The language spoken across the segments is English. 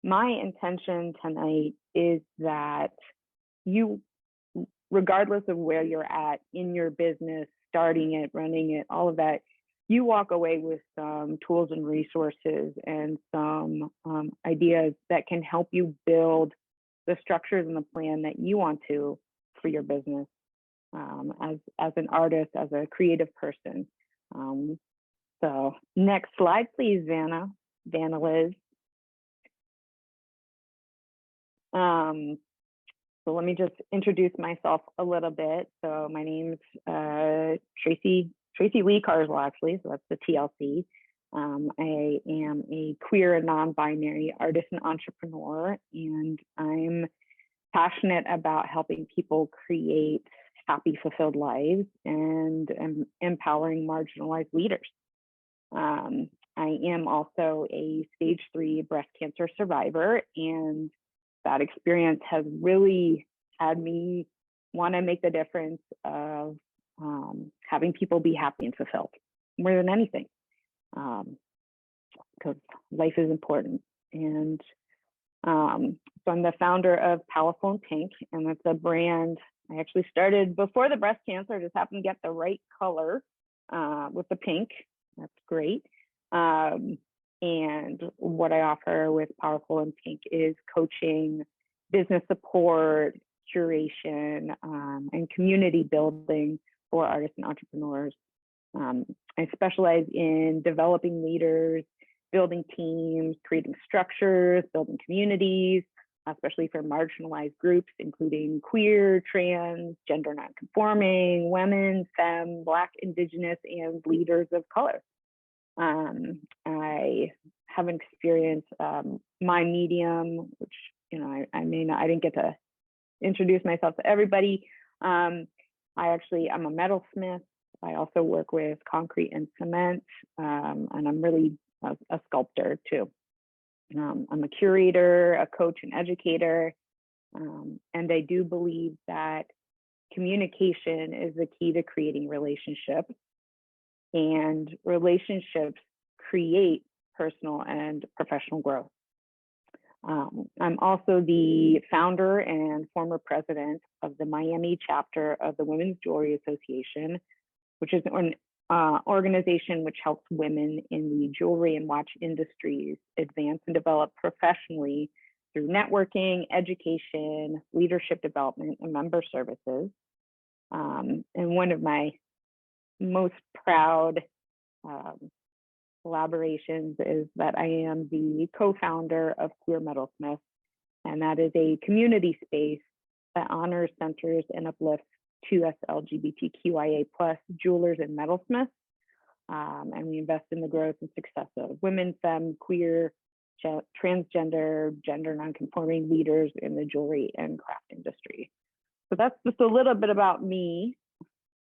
my intention tonight is that you, regardless of where you're at in your business, starting it, running it, all of that, you walk away with some tools and resources and some ideas that can help you build the structures and the plan that you want to for your business as an artist, as a creative person. So next slide, please, Vanna Liz. So let me just introduce myself a little bit. So my name's Tracey Carswell, actually, so that's the TLC. I am a queer and non-binary artist and entrepreneur, and I'm passionate about helping people create happy, fulfilled lives and empowering marginalized leaders. I am also a stage 3 breast cancer survivor, and that experience has really had me want to make the difference of having people be happy and fulfilled more than anything, because life is important. And so I'm the founder of Powerful and Pink, and that's a brand I actually started before the breast cancer. I just happened to get the right color with the pink. That's great. And what I offer with Powerful and Pink is coaching, business support, curation, and community building for artists and entrepreneurs. I specialize in developing leaders, building teams, creating structures, building communities, especially for marginalized groups, including queer, trans, gender non-conforming, women, femmes, Black, Indigenous, and leaders of color. I have an experience, my medium, which, you know, I didn't get to introduce myself to everybody. I'm a metalsmith. I also work with concrete and cement, and I'm really a sculptor too. I'm a curator, a coach, and educator, and I do believe that communication is the key to creating relationships, and relationships create personal and professional growth. I'm also the founder and former president of the Miami chapter of the Women's Jewelry Association, which is an organization which helps women in the jewelry and watch industries advance and develop professionally through networking, education, leadership development, and member services. And one of my most proud collaborations is that I am the co-founder of Queer Metalsmiths, and that is a community space that honors, centers, and uplifts 2S LGBTQIA+ jewelers and metalsmiths. And we invest in the growth and success of women, femme, queer, transgender, gender non-conforming leaders in the jewelry and craft industry. So that's just a little bit about me.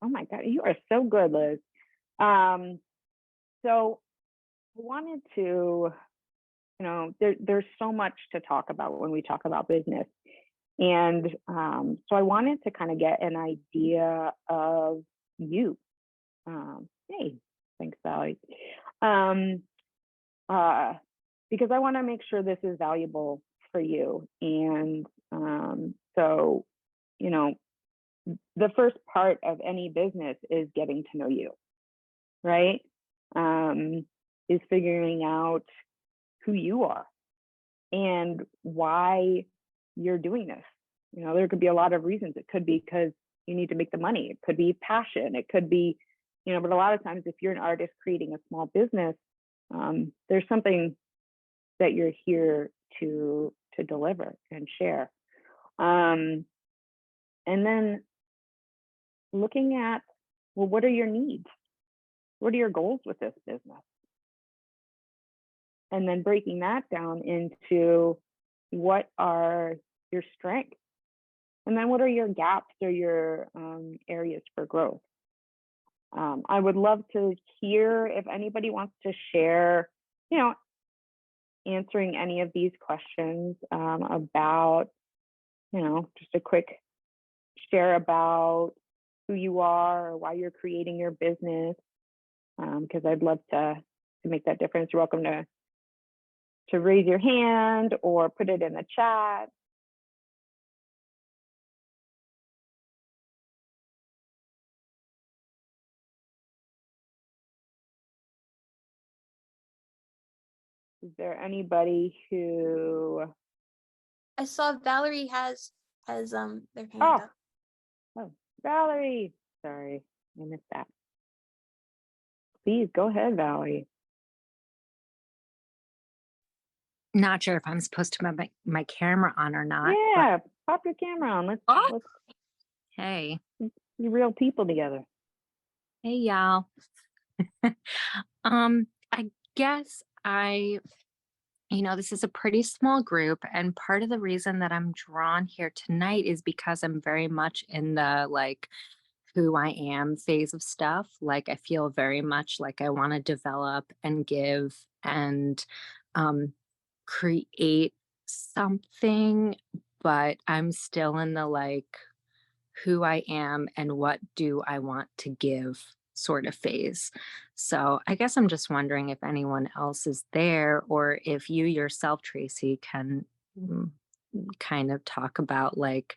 Oh my God, you are so good, Liz. So I wanted to, you know, there's so much to talk about when we talk about business. And so I wanted to kind of get an idea of you. Hey, thanks, Sally. Because I want to make sure this is valuable for you. And so, you know, the first part of any business is getting to know you, right? Is figuring out who you are and why you're doing this. You know, there could be a lot of reasons. It could be because you need to make the money. It could be passion. It could be, you know, but a lot of times if you're an artist creating a small business, there's something that you're here to deliver and share. And then looking at, well, what are your needs? What are your goals with this business? And then breaking that down into what are your strengths? And then what are your gaps or your areas for growth? I would love to hear if anybody wants to share, you know, answering any of these questions about, you know, just a quick share about who you are or why you're creating your business, because I'd love to make that difference. You're welcome to to raise your hand or put it in the chat. Is there anybody who? I saw Valerie has their hand up. Oh, Valerie. Sorry, I missed that. Please go ahead, Valerie. Not sure if I'm supposed to have my camera on or not. Yeah, pop your camera on. Let's Hey. be real people together. Hey, y'all. I guess this is a pretty small group, and part of the reason that I'm drawn here tonight is because I'm very much in the like who I am phase of stuff. Like I feel very much like I want to develop and give and create something, but I'm still in the like who I am and what do I want to give sort of phase. So I guess I'm just wondering if anyone else is there, or if you yourself, Tracey, can kind of talk about like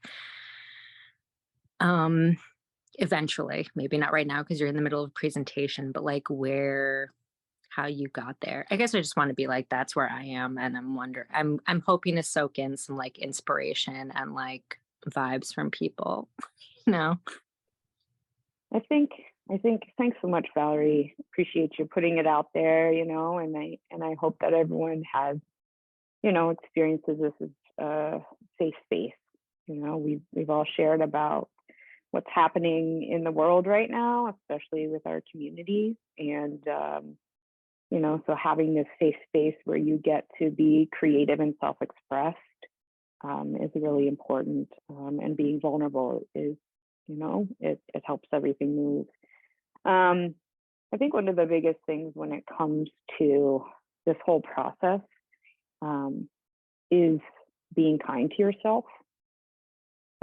eventually, maybe not right now because you're in the middle of a presentation, but like how you got there. I guess I just want to be like, that's where I am, and I'm hoping to soak in some like inspiration and like vibes from people. No. I think thanks so much, Valerie. Appreciate you putting it out there, and I hope that everyone has, experiences this as a safe space. We've all shared about what's happening in the world right now, especially with our communities. And, so having this safe space where you get to be creative and self-expressed is really important. And being vulnerable is, it helps everything move. I think one of the biggest things when it comes to this whole process is being kind to yourself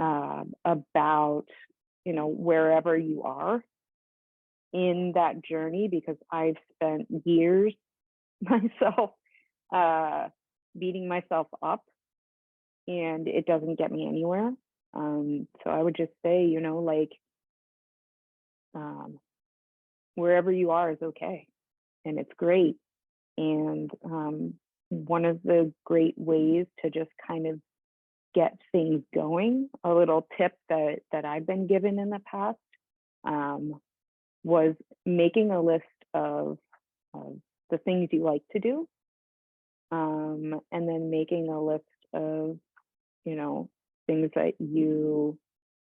about, wherever you are in that journey, because I've spent years myself beating myself up, and it doesn't get me anywhere. So I would just say, wherever you are is okay, and it's great. And one of the great ways to just kind of get things going, a little tip that I've been given in the past, was making a list of the things you like to do, and then making a list of, things that you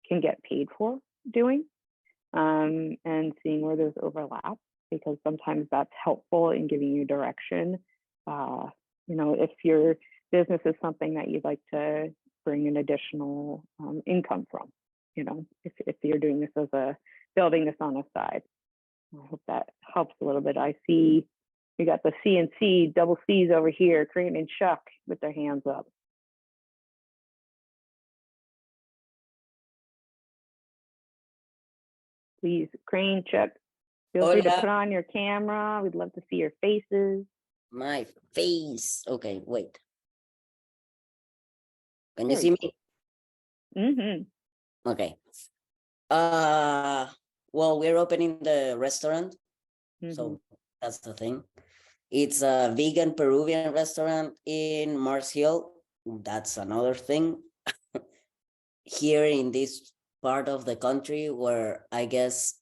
can get paid for doing, and seeing where there's overlap, because sometimes that's helpful in giving you direction. If your business is something that you'd like to bring an additional income from, if you're doing this as building this on the side. I hope that helps a little bit. I see we got the CNC double C's over here, Crane and Chuck, with their hands up. Please, Crane, Chuck, feel free to put on your camera. We'd love to see your faces. My face. Okay, wait. Can you see me? Mm-hmm. Okay. Well, we're opening the restaurant. So that's the thing. It's a vegan Peruvian restaurant in Mars Hill. That's another thing. Here in this part of the country where I guess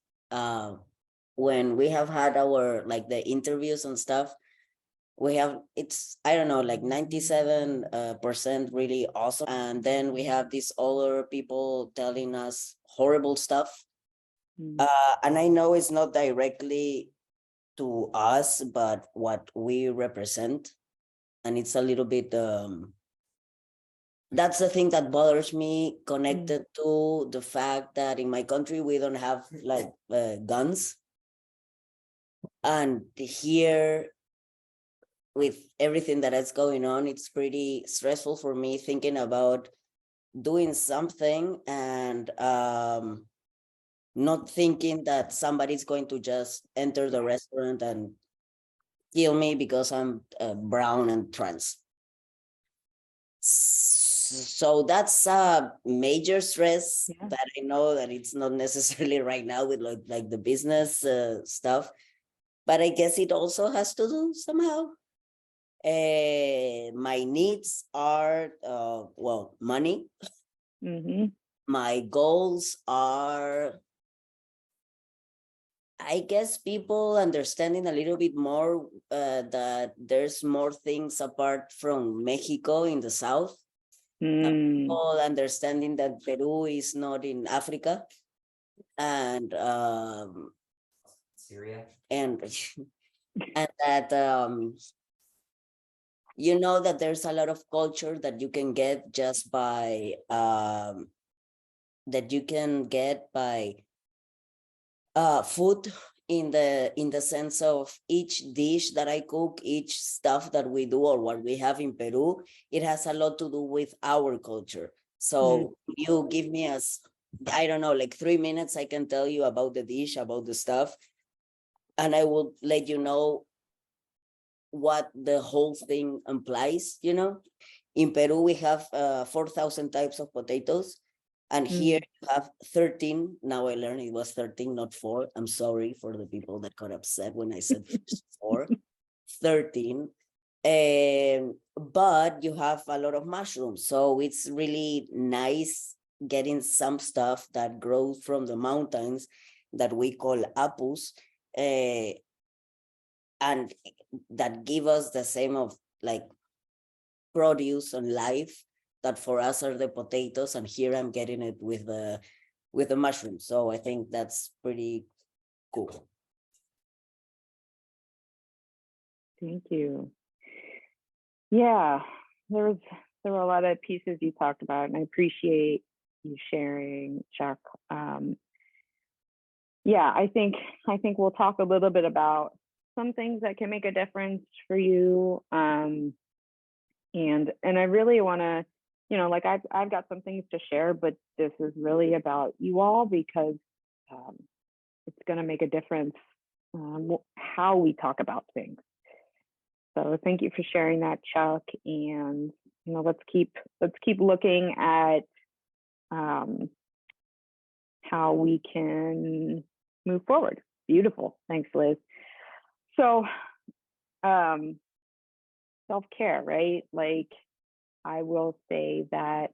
when we have had our like the interviews and stuff, we have I don't know, like 97% really awesome, and then we have these other people telling us horrible stuff. And I know it's not directly to us, but what we represent, and it's a little bit that's the thing that bothers me, connected to the fact that in my country we don't have like guns, and here with everything that is going on, it's pretty stressful for me thinking about doing something and not thinking that somebody's going to just enter the restaurant and kill me because I'm brown and trans. So that's a major stress that I know that it's not necessarily right now with like the business stuff, but I guess it also has to do somehow. My needs are well, money. My goals are, I guess, people understanding a little bit more that there's more things apart from Mexico in the south. People understanding that Peru is not in Africa, and Syria, and that you know that there's a lot of culture that you can get just by food, in the sense of each dish that I cook, each stuff that we do or what we have in Peru, it has a lot to do with our culture. So you give me I don't know, like 3 minutes, I can tell you about the dish, about the stuff, and I will let you know what the whole thing implies, you know. In Peru, we have 4,000 types of potatoes. And here you have 13. Now I learned it was 13, not 4. I'm sorry for the people that got upset when I said 4. 13. But you have a lot of mushrooms. So it's really nice getting some stuff that grows from the mountains that we call apus, and that give us the same of like produce and life that for us are the potatoes, and here I'm getting it with the mushrooms. So I think that's pretty cool. Thank you. Yeah, there were a lot of pieces you talked about, and I appreciate you sharing, Chuck. Yeah, I think we'll talk a little bit about some things that can make a difference for you. And I really want to, you know, like I've got some things to share, but this is really about you all, because it's going to make a difference how we talk about things. So thank you for sharing that, Chuck. And you know, let's keep looking at how we can move forward. Beautiful. Thanks, Liz. So self-care, right? Like, I will say that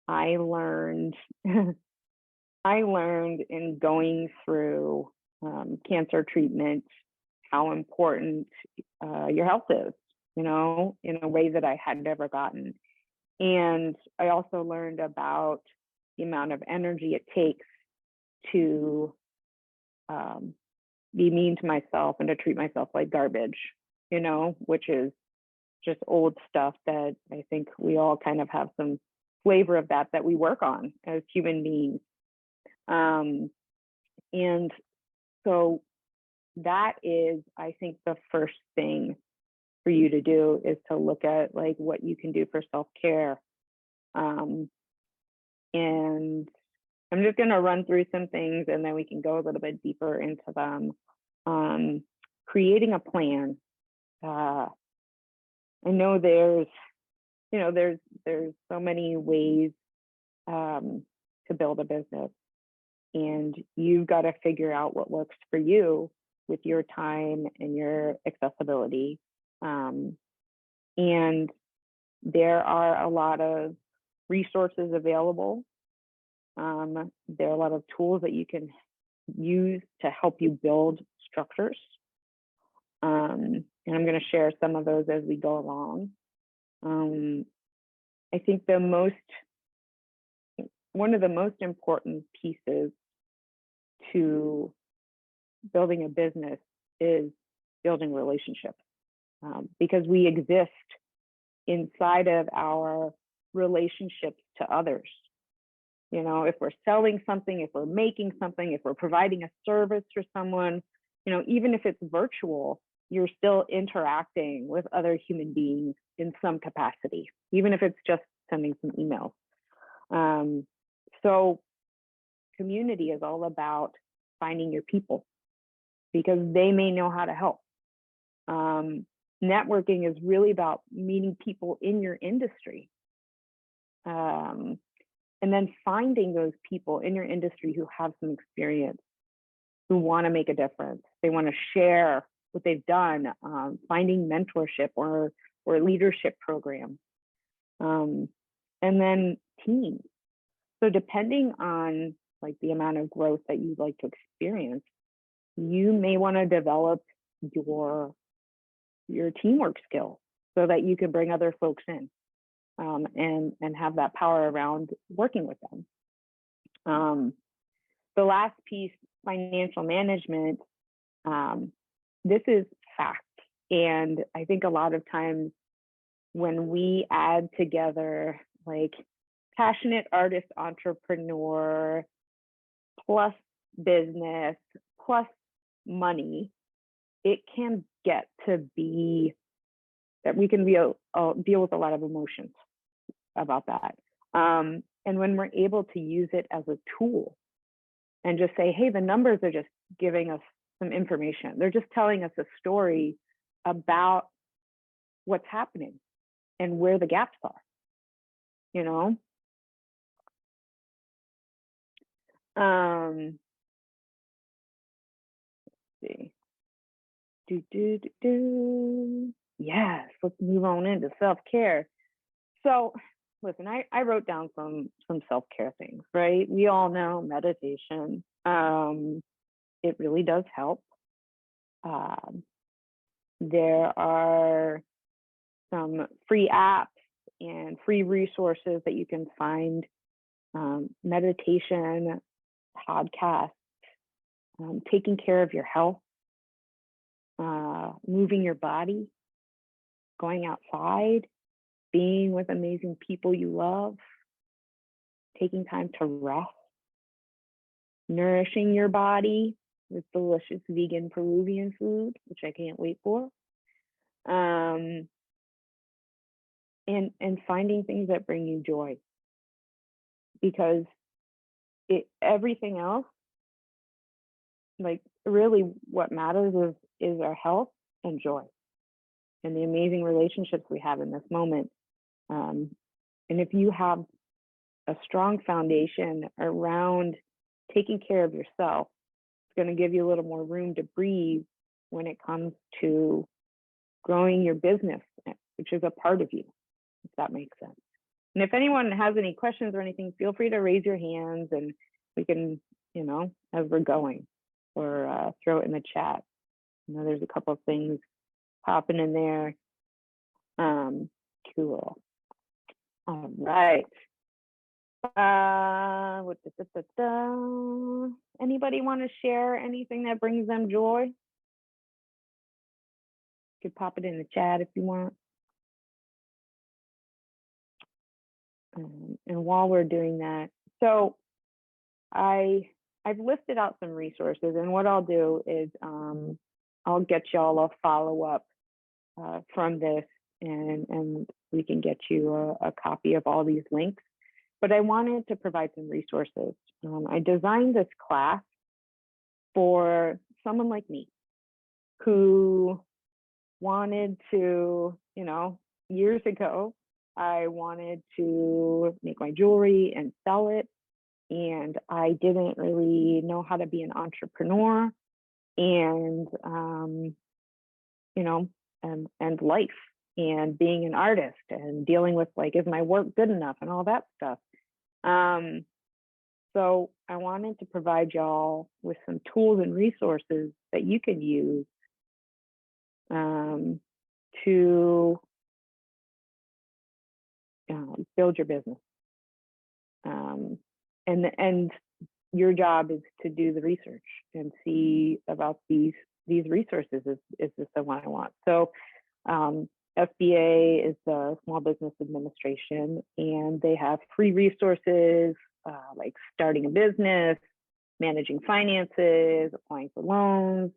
I learned in going through cancer treatment how important your health is, you know, in a way that I had never gotten. And I also learned about the amount of energy it takes to be mean to myself and to treat myself like garbage, you know, which is just old stuff that I think we all kind of have some flavor of that we work on as human beings. And so that is, I think, the first thing for you to do is to look at like what you can do for self-care. And I'm just going to run through some things and then we can go a little bit deeper into them. Creating a plan. I know there's so many ways to build a business, and you've got to figure out what works for you with your time and your accessibility. And there are a lot of resources available. There are a lot of tools that you can use to help you build structures. And I'm going to share some of those as we go along. I think one of the most important pieces to building a business is building relationships, because we exist inside of our relationships to others. You know, if we're selling something, if we're making something, if we're providing a service for someone, you know, even if it's virtual, you're still interacting with other human beings in some capacity, even if it's just sending some emails. So community is all about finding your people, because they may know how to help. Networking is really about meeting people in your industry. And then finding those people in your industry who have some experience, who want to make a difference. They want to share what they've done, finding mentorship or leadership programs. And then teams. So depending on like the amount of growth that you'd like to experience, you may want to develop your teamwork skills so that you can bring other folks in, and have that power around working with them. The last piece, financial management, this is fact. And I think a lot of times when we add together like passionate artist entrepreneur plus business plus money, it can get to be that we can deal with a lot of emotions about that. And when we're able to use it as a tool and just say, hey, the numbers are just giving us some information. They're just telling us a story about what's happening and where the gaps are, you know? Let's see. Yes, let's move on into self-care. So listen, I wrote down some self-care things, right? We all know meditation. It really does help. There are some free apps and free resources that you can find, meditation, podcasts, taking care of your health, moving your body, going outside, being with amazing people you love, taking time to rest, nourishing your body with delicious vegan Peruvian food, which I can't wait for. And finding things that bring you joy, because everything else, like really what matters is our health and joy and the amazing relationships we have in this moment. And if you have a strong foundation around taking care of yourself, it's going to give you a little more room to breathe when it comes to growing your business, which is a part of you, if that makes sense. And if anyone has any questions or anything, feel free to raise your hands and we can, as we're going, or throw it in the chat. There's a couple of things popping in there. Cool. All right. Anybody want to share anything that brings them joy? You could pop it in the chat if you want. And while we're doing that, so I've listed out some resources, and what I'll do is I'll get y'all a follow-up from this, and we can get you a copy of all these links. But I wanted to provide some resources. I designed this class for someone like me who wanted to, years ago, I wanted to make my jewelry and sell it. And I didn't really know how to be an entrepreneur and, and life and being an artist and dealing with like, is my work good enough and all that stuff. So I wanted to provide y'all with some tools and resources that you can use to build your business. And your job is to do the research and see about these resources. Is this the one I want? So SBA is the Small Business Administration, and they have free resources like starting a business, managing finances, applying for loans.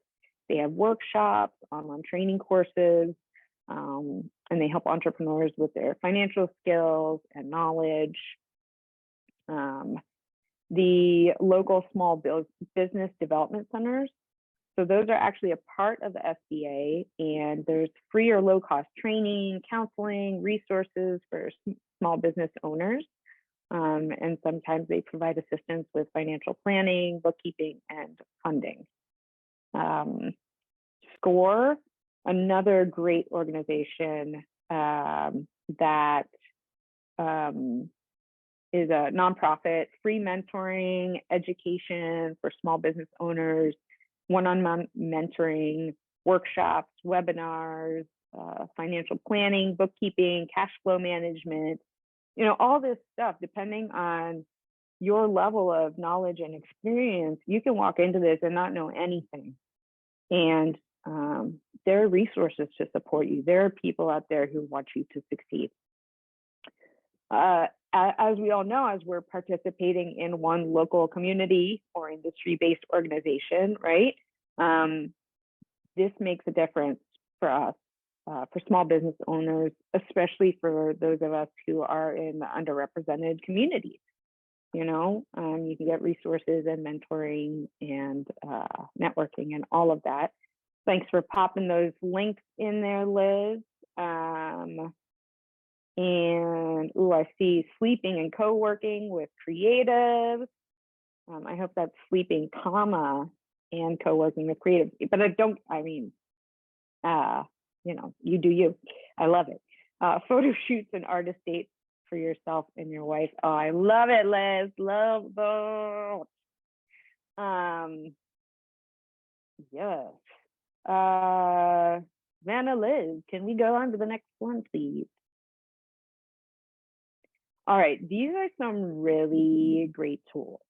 They have workshops, online training courses, and they help entrepreneurs with their financial skills and knowledge. The local small business development centers So those are actually a part of the SBA, and there's free or low cost training, counseling, resources for small business owners. And sometimes they provide assistance with financial planning, bookkeeping, and funding. SCORE, another great organization that is a nonprofit, free mentoring, education for small business owners, one-on-one mentoring, workshops, webinars, financial planning, bookkeeping, cash flow management, you know, all this stuff, depending on your level of knowledge and experience, you can walk into this and not know anything. And there are resources to support you. There are people out there who want you to succeed. As we all know, as we're participating in one local community or industry-based organization, right? This makes a difference for us, for small business owners, especially for those of us who are in the underrepresented communities. You know, you can get resources and mentoring and networking and all of that. Thanks for popping those links in there, Liz. And I see sleeping and co-working with creatives. I hope that's sleeping, comma, and co-working with creatives. But you know, you do you. I love it. Photo shoots and artist dates for yourself and your wife. Oh, I love it, Liz. Love those. Yes. Vanna, Liz, can we go on to the next one, please? All right, these are some really great tools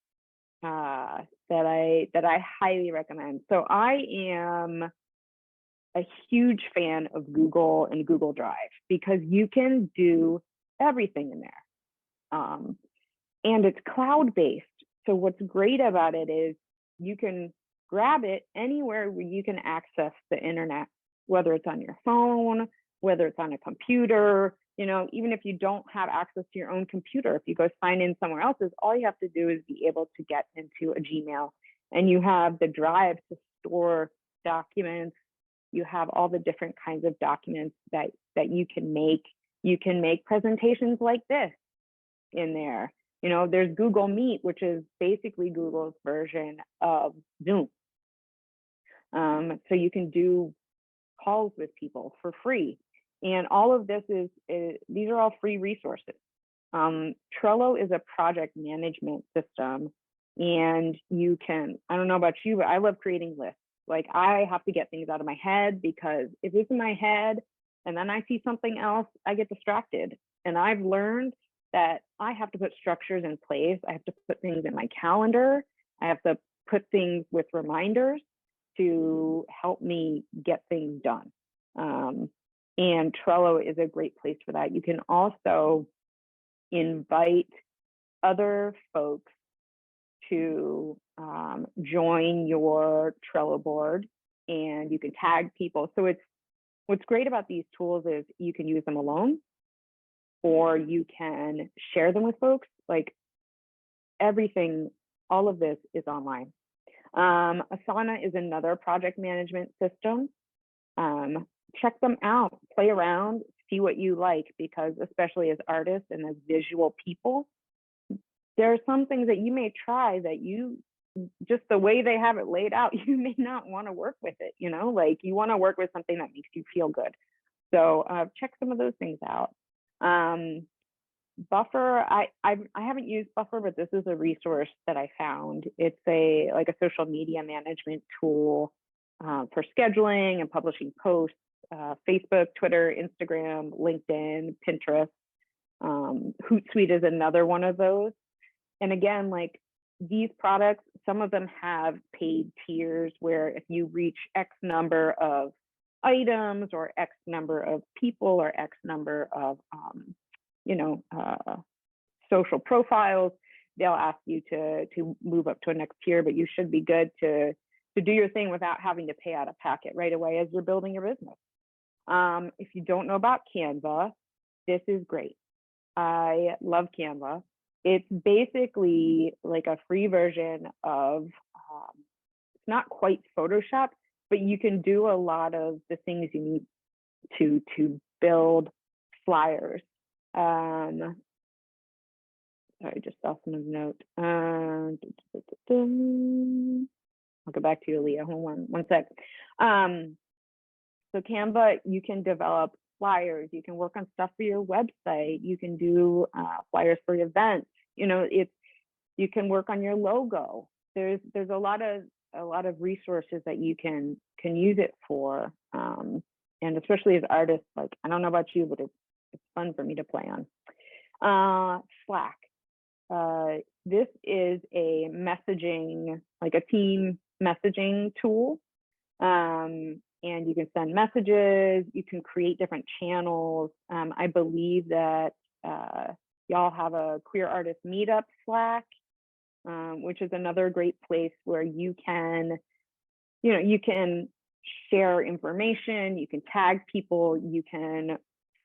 that I highly recommend. So I am a huge fan of Google and Google Drive because you can do everything in there. And it's cloud-based. So what's great about it is you can grab it anywhere where you can access the internet, whether it's on your phone, whether it's on a computer, you know, even if you don't have access to your own computer, if you go sign in somewhere else's, all you have to do is be able to get into a Gmail, and you have the drive to store documents. You have all the different kinds of documents that you can make. You can make presentations like this in there. You know, there's Google Meet, which is basically Google's version of Zoom. So you can do calls with people for free. And all of this these are all free resources. Trello is a project management system, and you can, I don't know about you, but I love creating lists. Like, I have to get things out of my head, because if it's in my head and then I see something else, I get distracted. And I've learned that I have to put structures in place. I have to put things in my calendar. I have to put things with reminders to help me get things done. And Trello is a great place for that. You can also invite other folks to join your Trello board, and you can tag people. So what's great about these tools is you can use them alone, or you can share them with folks. Like, everything, all of this is online. Asana is another project management system. Check them out, play around, see what you like, because especially as artists and as visual people, there are some things that you may try that you, just the way they have it laid out, you may not want to work with it, you know, like you want to work with something that makes you feel good. So check some of those things out. Buffer, I haven't used Buffer, but this is a resource that I found. It's a social media management tool for scheduling and publishing posts, Facebook, Twitter, Instagram, LinkedIn, Pinterest. Hootsuite is another one of those. And again, like, these products, some of them have paid tiers where if you reach X number of items or X number of people or X number of social profiles, they'll ask you to move up to a next tier, but you should be good to do your thing without having to pay out of pocket right away as you're building your business. If you don't know about Canva, this is great. I love Canva. It's basically like a free version of not quite Photoshop, but you can do a lot of the things you need to build flyers. Sorry, just saw someone's note. I'll go back to you, Leah. Hold on one sec. So Canva, you can develop flyers. You can work on stuff for your website. You can do flyers for events. You know, you can work on your logo. There's a lot of resources that you can use it for. And especially as artists, like, I don't know about you, but it's fun for me to play on. Slack. This is a messaging, like a team messaging tool. And you can send messages, you can create different channels. I believe that y'all have a queer artist meetup Slack, which is another great place where you can share information, you can tag people, you can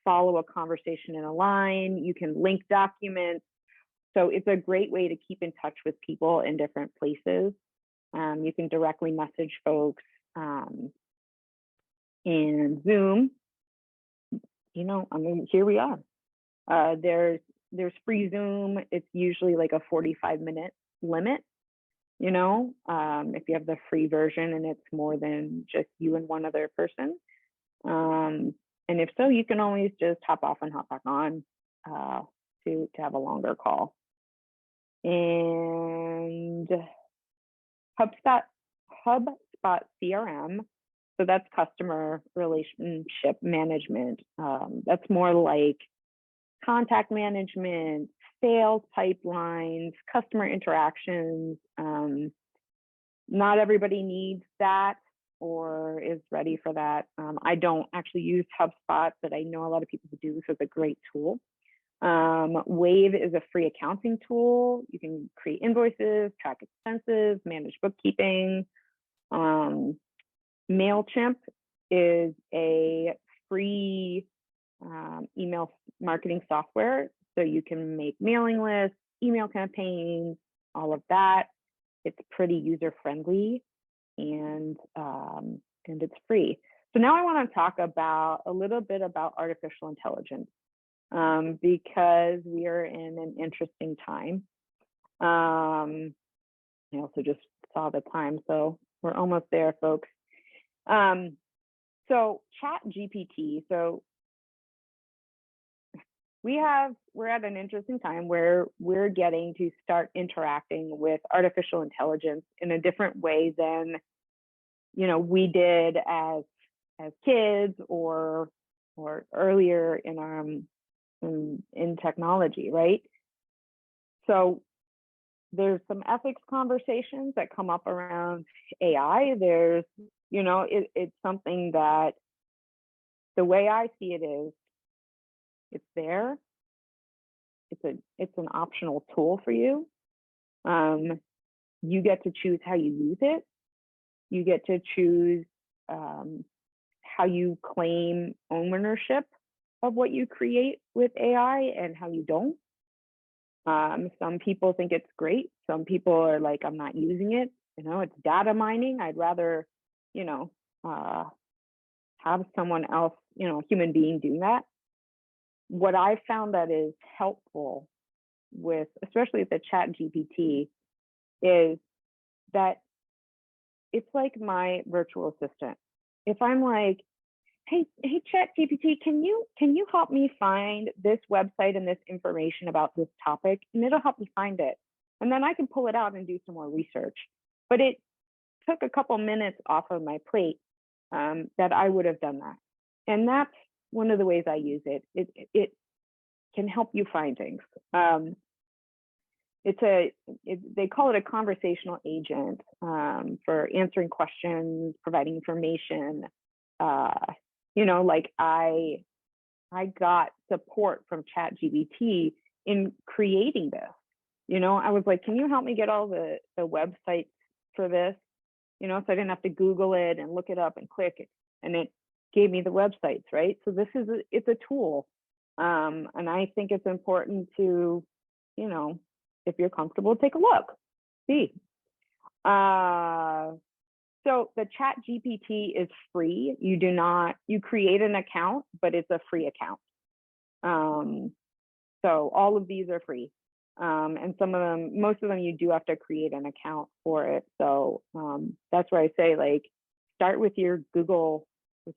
follow a conversation in a line, you can link documents. So it's a great way to keep in touch with people in different places. You can directly message folks. And Zoom, you know, I mean, here we are. There's free Zoom. It's usually like a 45-minute limit, you know, if you have the free version and it's more than just you and one other person. And if so, you can always just hop off and hop back on to have a longer call. And HubSpot CRM. So that's customer relationship management. That's more like contact management, sales pipelines, customer interactions. Not everybody needs that or is ready for that. I don't actually use HubSpot, but I know a lot of people who do, so it's a great tool. Wave is a free accounting tool. You can create invoices, track expenses, manage bookkeeping. MailChimp is a free email marketing software. So you can make mailing lists, email campaigns, all of that. It's pretty user-friendly and it's free. So now I want to talk a little bit about artificial intelligence because we are in an interesting time. I also just saw the time, so we're almost there, folks. So ChatGPT, so we're at an interesting time where we're getting to start interacting with artificial intelligence in a different way than, you know, we did as kids or earlier in technology, right? So there's some ethics conversations that come up around AI. There's, you know, it's something that the way I see it is, it's there. It's an optional tool for you. You get to choose how you use it. You get to choose how you claim ownership of what you create with AI and how you don't. Some people think it's great. Some people are like, I'm not using it. You know, it's data mining. I'd rather, you know, have someone else, you know, a human being doing that. What I found that is helpful with, especially with the ChatGPT, is that it's like my virtual assistant. If I'm like, hey ChatGPT, can you help me find this website and this information about this topic? And it'll help me find it. And then I can pull it out and do some more research. But it took a couple minutes off of my plate that I would have done that. And that's one of the ways I use it. It can help you find things. They call it a conversational agent for answering questions, providing information. You know, like I got support from ChatGPT in creating this. You know, I was like, can you help me get all the websites for this? You know, so I didn't have to Google it and look it up and click it, and it gave me the websites, right? So this is it's a tool, and I think it's important to, you know, if you're comfortable, take a look, see. So the Chat GPT is free. You create an account, but it's a free account. So all of these are free. And most of them, you do have to create an account for it. So that's where I say, like, start with your Google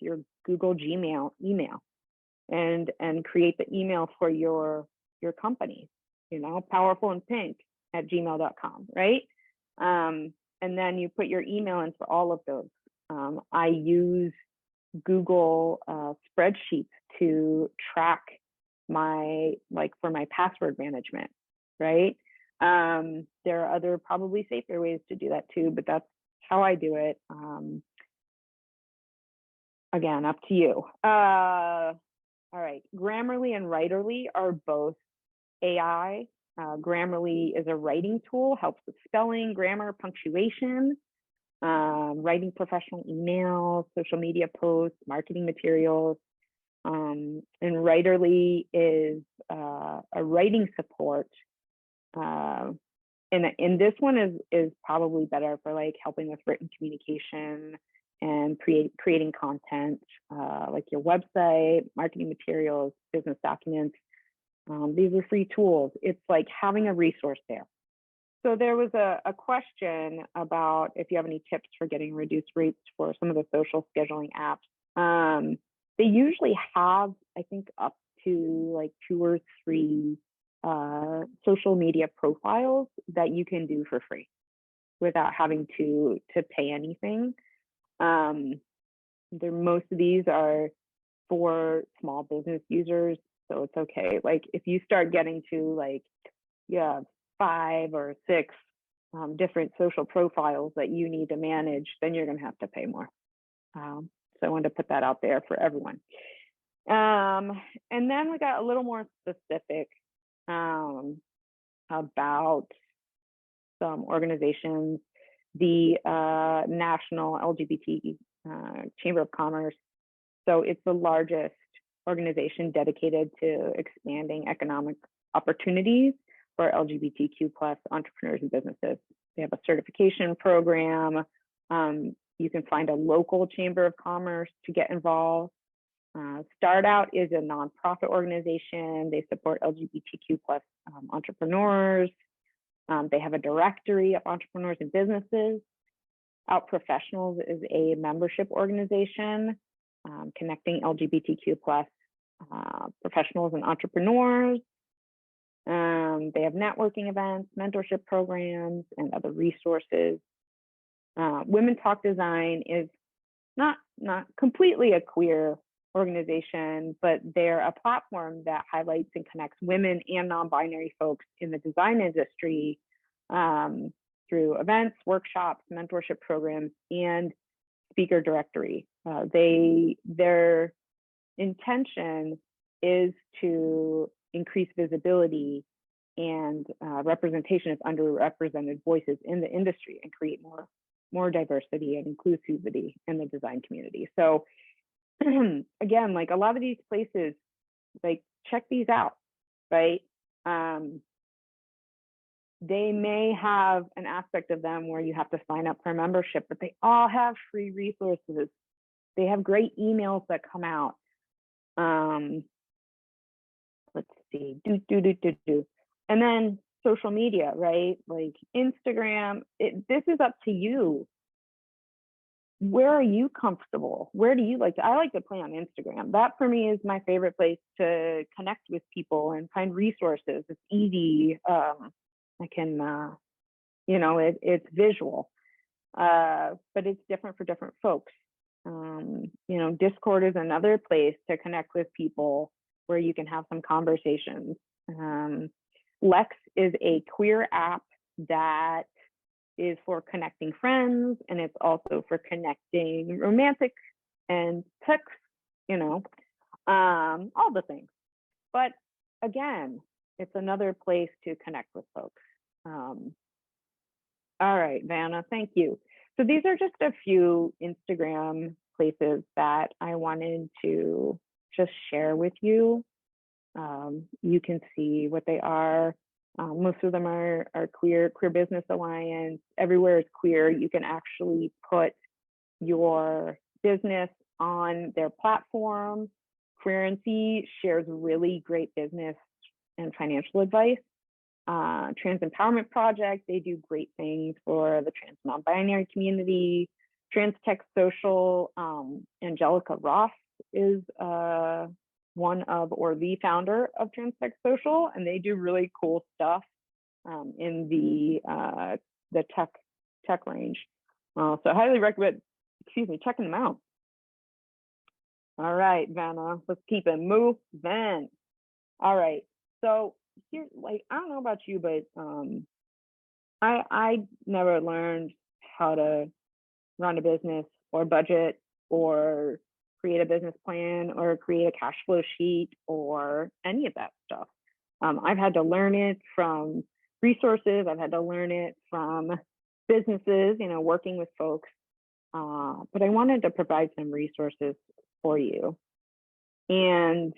Gmail email and create the email for your company, powerfulandpink@gmail.com, right? And then you put your email in for all of those. I use Google spreadsheets to track for my password management, right? There are other probably safer ways to do that too, but that's how I do it. Again, up to you. All right, Grammarly and Writerly are both AI. Grammarly is a writing tool, helps with spelling, grammar, punctuation, writing professional emails, social media posts, marketing materials. And Writerly is a writing support. And this one is probably better for like helping with written communication and creating content, like your website, marketing materials, business documents. These are free tools. It's like having a resource there. So there was a question about if you have any tips for getting reduced rates for some of the social scheduling apps. They usually have, I think, up to like 2 or 3 social media profiles that you can do for free without having to pay anything. Most of these are for small business users, so it's okay. Like if you start getting to like 5 or 6 different social profiles that you need to manage, then you're going to have to pay more. So I wanted to put that out there for everyone. And then we got a little more specific about some organizations. The National LGBT Chamber of Commerce. So it's the largest organization dedicated to expanding economic opportunities for LGBTQ+ entrepreneurs and businesses. They have a certification program. You can find a local chamber of commerce to get involved. Start Out is a nonprofit organization. They support LGBTQ+ entrepreneurs. They have a directory of entrepreneurs and businesses. Out Professionals is a membership organization connecting LGBTQ+ professionals and entrepreneurs. They have networking events, mentorship programs, and other resources. Women Talk Design is not completely a queer organization, but they're a platform that highlights and connects women and non-binary folks in the design industry through events, workshops, mentorship programs, and speaker directory. Their intention is to increase visibility and representation of underrepresented voices in the industry and create more diversity and inclusivity in the design community. So again, like a lot of these places, like check these out, right? They may have an aspect of them where you have to sign up for a membership, but they all have free resources. They have great emails that come out. Let's see, and then social media, right? Like Instagram, this is up to you. Where are you comfortable? Where do you like to? I like to play on Instagram. That for me is my favorite place to connect with people and find resources. It's easy. I can, it's visual, but it's different for different folks. Discord is another place to connect with people where you can have some conversations. Lex is a queer app that is for connecting friends, and it's also for connecting romantic and sex, all the things. But again, it's another place to connect with folks. All right, Vanna, thank you. So these are just a few Instagram places that I wanted to just share with you. You can see what they are. Most of them are Queer Business Alliance. Everywhere is queer. You can actually put your business on their platform. Queerency shares really great business and financial advice. Trans Empowerment Project, they do great things for the trans non-binary community. Trans Tech Social, Angelica Ross is one of, or the founder of Trans Tech Social, and they do really cool stuff in the tech range. So I highly recommend, checking them out. All right, Vanna, let's keep it moving. All right, so here, like, I don't know about you, but I never learned how to run a business or budget or create a business plan or create a cash flow sheet or any of that stuff. I've had to learn it from resources. I've had to learn it from businesses, you know, working with folks. But I wanted to provide some resources for you. And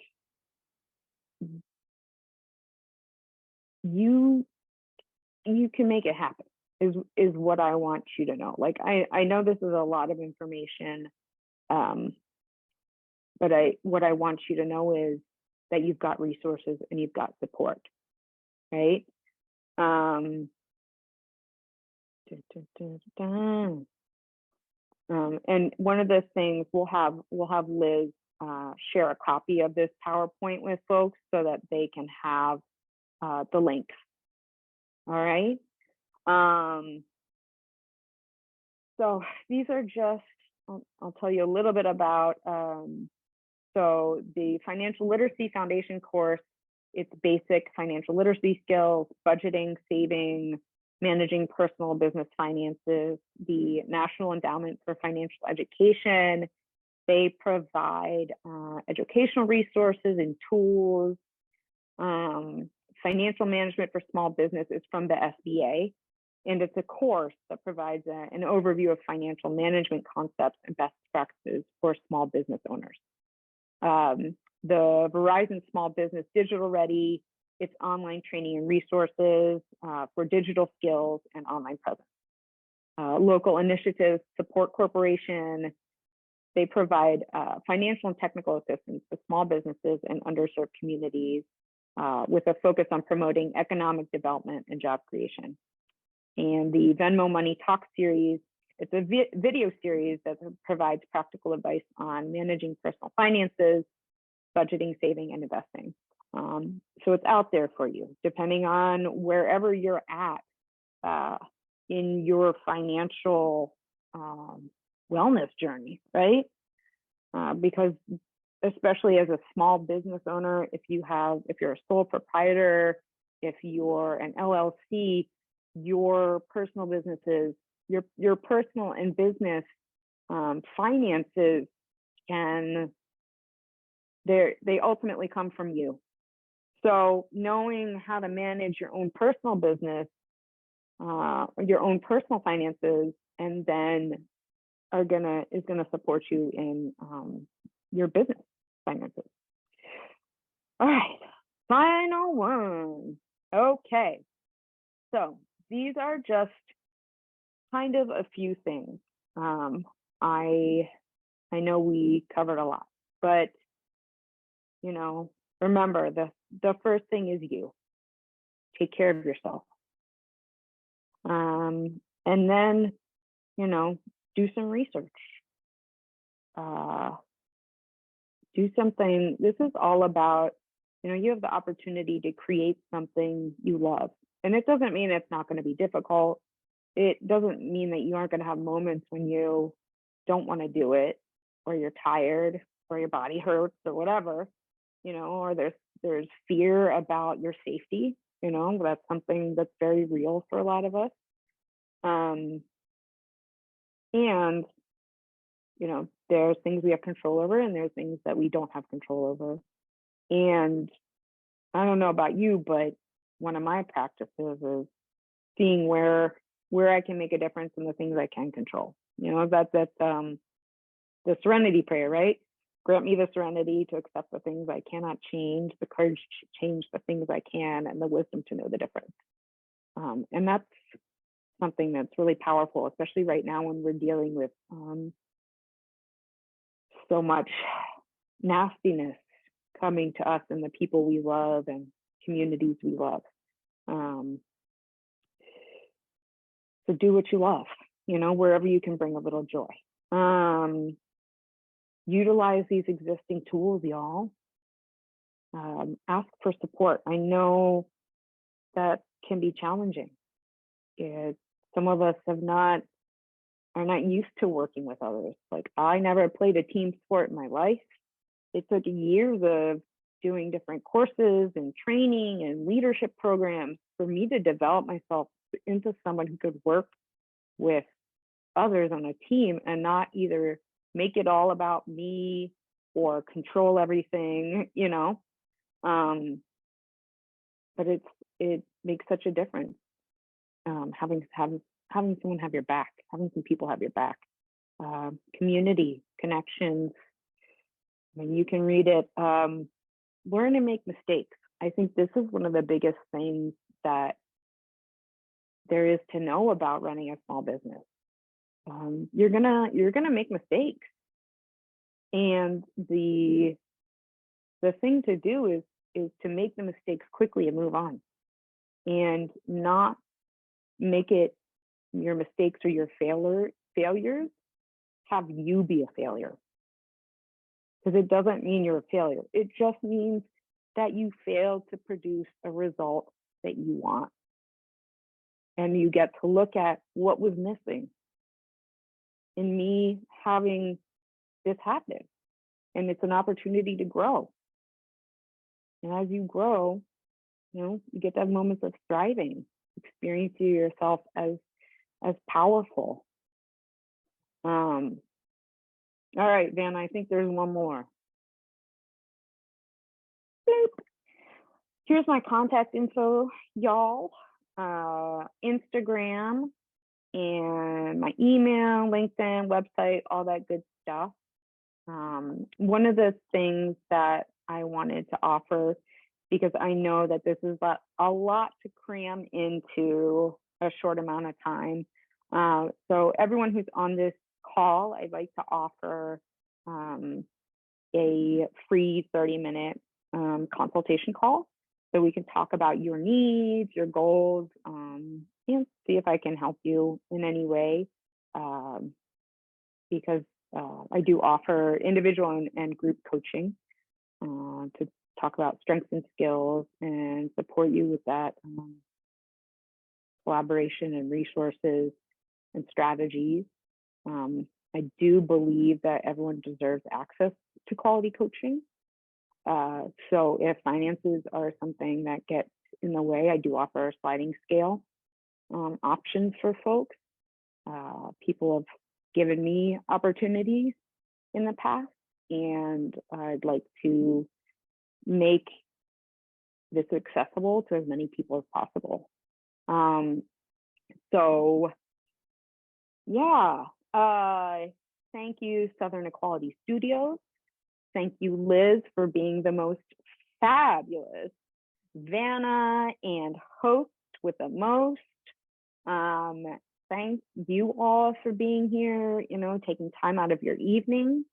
you can make it happen is what I want you to know. Like, I know this is a lot of information, but what I want you to know is that you've got resources and you've got support, right? And one of the things we'll have Liz share a copy of this PowerPoint with folks so that they can have the links. All right. So these are just, I'll tell you a little bit about, so the Financial Literacy Foundation course, it's basic financial literacy skills, budgeting, saving, managing personal business finances. The National Endowment for Financial Education, they provide educational resources and tools. Financial Management for Small Business is from the SBA, and it's a course that provides an overview of financial management concepts and best practices for small business owners. The Verizon Small Business Digital Ready, it's online training and resources for digital skills and online presence. Local Initiatives Support Corporation, they provide financial and technical assistance to small businesses and underserved communities with a focus on promoting economic development and job creation. And the Venmo Money Talk series, it's a video series that provides practical advice on managing personal finances, budgeting, saving, and investing. So it's out there for you, depending on wherever you're at in your financial wellness journey, right? Because especially as a small business owner, if you're a sole proprietor, if you're an LLC, your personal businesses, your personal and business finances they ultimately come from you. So knowing how to manage your own personal business, your own personal finances, and then is gonna support you in your business finances. All right, final one. Okay, so these are just kind of a few things. I know we covered a lot, but you know, remember the first thing is you. Take care of yourself. And then, you know, do some research. Do something. This is all about, you know, you have the opportunity to create something you love. And it doesn't mean it's not going to be difficult. It doesn't mean that you aren't going to have moments when you don't want to do it, or you're tired, or your body hurts, or whatever, you know, or there's fear about your safety. You know, that's something that's very real for a lot of us. And, you know, there's things we have control over and there's things that we don't have control over. And I don't know about you, but one of my practices is seeing where I can make a difference in the things I can control. You know, that's the serenity prayer, right? Grant me the serenity to accept the things I cannot change, the courage to change the things I can, and the wisdom to know the difference. And that's something that's really powerful, especially right now when we're dealing with so much nastiness coming to us and the people we love and communities we love. So do what you love, wherever you can bring a little joy. Utilize these existing tools, y'all. Ask for support. I know that can be challenging. Some of us are not used to working with others. Like, I never played a team sport in my life. It took years of doing different courses and training and leadership programs for me to develop myself into someone who could work with others on a team and not either make it all about me or control everything, but it makes such a difference. Having someone have your back, having some people have your back. Community, connections. I mean, you can read it. Learn and make mistakes. I think this is one of the biggest things that there is to know about running a small business. You're gonna make mistakes, and the thing to do is to make the mistakes quickly and move on, and not make it your mistakes or your failures have you be a failure. Because it doesn't mean you're a failure. It just means that you failed to produce a result that you want. And you get to look at what was missing in me having this happen. And it's an opportunity to grow. And as you grow, you get to have moments of thriving, experiencing yourself as powerful. All right, Van, I think there's one more. Boop. Here's my contact info, y'all. Instagram and my email, LinkedIn, website, all that good stuff. One of the things that I wanted to offer, because I know that this is a lot to cram into a short amount of time. So everyone who's on this call, I'd like to offer a free 30-minute consultation call so we can talk about your needs, your goals, and see if I can help you in any way, because I do offer individual and group coaching to talk about strengths and skills and support you with that collaboration and resources and strategies. I do believe that everyone deserves access to quality coaching. So if finances are something that gets in the way, I do offer a sliding scale options for folks. People have given me opportunities in the past, and I'd like to make this accessible to as many people as possible. So yeah, thank you, Southern Equality Studios. Thank you, Liz, for being the most fabulous Vanna and host with the most. Thank you all for being here, taking time out of your evening,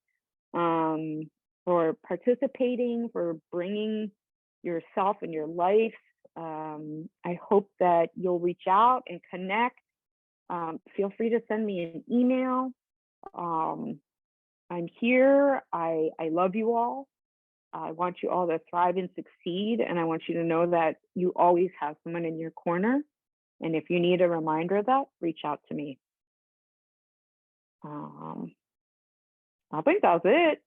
for participating, for bringing yourself and your life. I hope that you'll reach out and connect. Feel free to send me an email. I'm here. I love you all. I want you all to thrive and succeed. And I want you to know that you always have someone in your corner. And if you need a reminder of that, reach out to me. I think that's it.